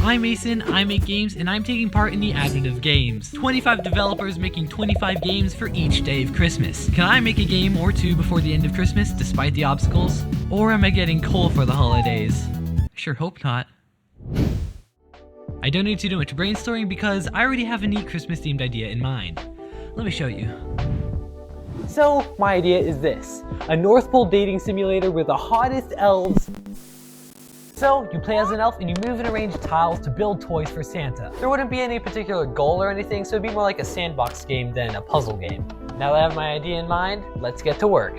I'm Mason, I make games, and I'm taking part in the Advent of Games. 25 developers making 25 games for each day of Christmas. Can I make a game or two before the end of Christmas, despite the obstacles? Or am I getting coal for the holidays? Sure hope not. I don't need to do much brainstorming because I already have a neat Christmas themed idea in mind. Let me show you. So, my idea is this. A North Pole dating simulator with the hottest elves. So, you play as an elf and you move and arrange tiles to build toys for Santa. There wouldn't be any particular goal or anything, so it'd be more like a sandbox game than a puzzle game. Now that I have my idea in mind, let's get to work.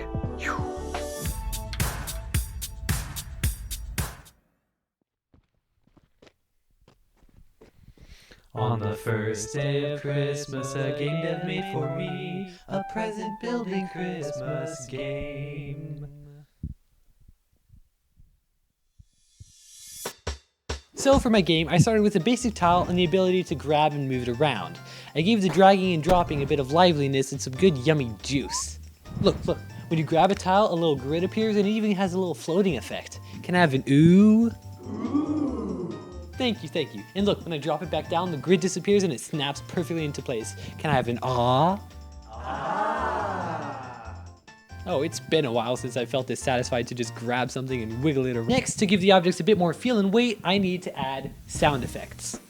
On the first day of Christmas, a game dev made for me, a present building Christmas game. So for my game, I started with a basic tile and the ability to grab and move it around. I gave the dragging and dropping a bit of liveliness and some good yummy juice. Look, when you grab a tile, a little grid appears and it even has a little floating effect. Can I have an ooh? Ooh. Thank you. And look, when I drop it back down, the grid disappears and it snaps perfectly into place. Can I have an ah? Oh, it's been a while since I felt this satisfied to just grab something and wiggle it around. Next, to give the objects a bit more feel and weight, I need to add sound effects.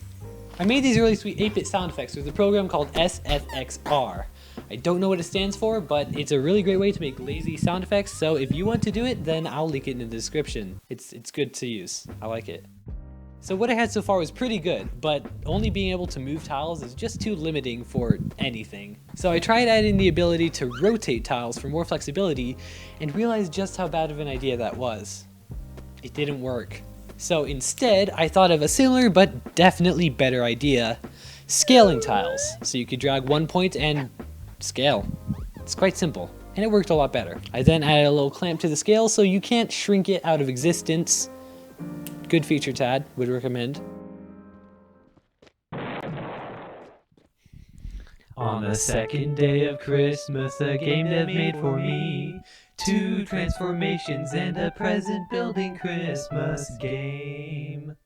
I made these really sweet 8-bit sound effects with a program called SFXR. I don't know what it stands for, but it's a really great way to make lazy sound effects, so if you want to do it, then I'll link it in the description. It's good to use. I like it. So what I had so far was pretty good, but only being able to move tiles is just too limiting for anything. So I tried adding the ability to rotate tiles for more flexibility and realized just how bad of an idea that was. It didn't work. So instead, I thought of a similar but definitely better idea, scaling tiles. So you could drag one point and scale. It's quite simple, and it worked a lot better. I then added a little clamp to the scale so you can't shrink it out of existence. Good feature, Tad. Would recommend. On the second day of Christmas, a game dev made for me, 2 transformations and a present building Christmas game.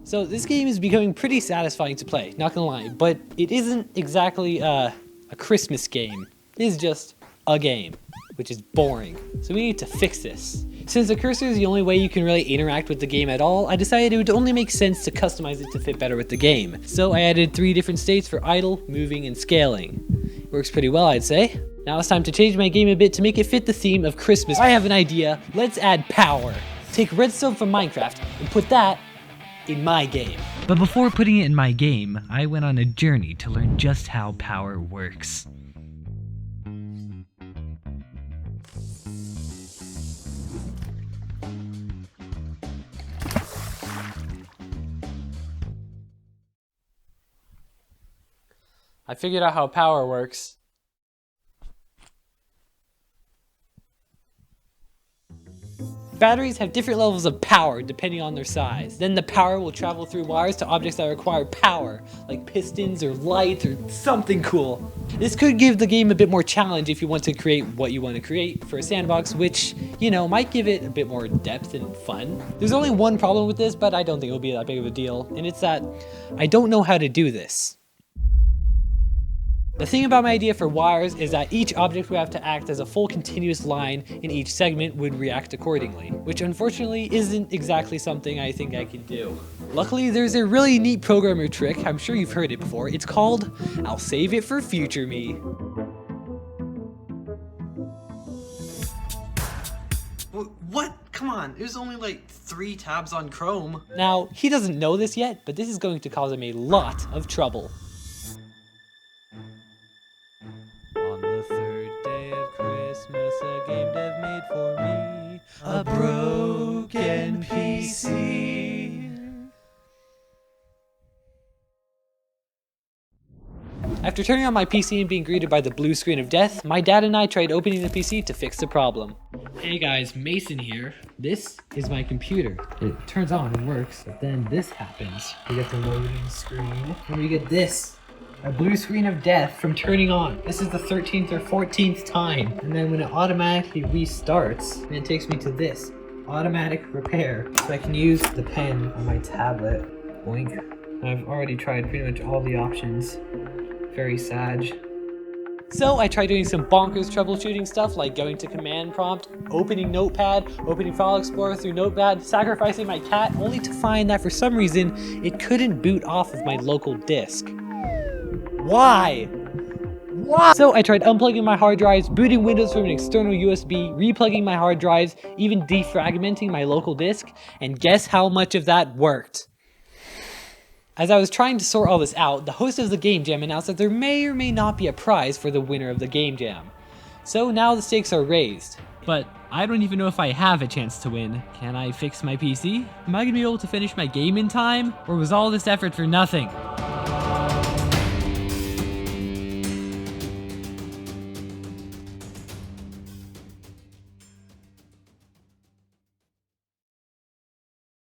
So this game is becoming pretty satisfying to play, not gonna lie, but it isn't exactly a Christmas game. It is just a game, which is boring. So we need to fix this. Since the cursor is the only way you can really interact with the game at all, I decided it would only make sense to customize it to fit better with the game. So I added 3 different states for idle, moving, and scaling. It works pretty well, I'd say. Now it's time to change my game a bit to make it fit the theme of Christmas. I have an idea. Let's add power. Take redstone from Minecraft and put that in my game. But before putting it in my game, I went on a journey to learn just how power works. I figured out how power works. Batteries have different levels of power depending on their size. Then the power will travel through wires to objects that require power, like pistons or lights or something cool. This could give the game a bit more challenge if you want to create what you want to create for a sandbox, which, you know, might give it a bit more depth and fun. There's only one problem with this, but I don't think it'll be that big of a deal, and it's that I don't know how to do this. The thing about my idea for wires is that each object would have to act as a full continuous line and each segment would react accordingly, which unfortunately isn't exactly something I think I can do. Luckily, there's a really neat programmer trick, I'm sure you've heard it before. It's called, I'll save it for future me. What? Come on, it was only like 3 tabs on Chrome. Now, he doesn't know this yet, but this is going to cause him a lot of trouble. On the 3rd day of Christmas, a game dev made for me, a broken PC. After turning on my PC and being greeted by the blue screen of death, my dad and I tried opening the PC to fix the problem. Hey guys, Mason here. This is my computer. It turns on and works, but then this happens. We get the loading screen, and we get this. a blue screen of death from turning on. This is the 13th or 14th time. And then when it automatically restarts, then it takes me to this, automatic repair. So I can use the pen on my tablet. Boink. I've already tried pretty much all the options. Very sad. So I tried doing some bonkers troubleshooting stuff like going to command prompt, opening Notepad, opening File Explorer through Notepad, sacrificing my cat, only to find that for some reason it couldn't boot off of my local disk. Why? Why? So I tried unplugging my hard drives, booting Windows from an external USB, replugging my hard drives, even defragmenting my local disk, and guess how much of that worked? As I was trying to sort all this out, the host of the Game Jam announced that there may or may not be a prize for the winner of the Game Jam. So now the stakes are raised. But I don't even know if I have a chance to win. Can I fix my PC? Am I gonna be able to finish my game in time? Or was all this effort for nothing?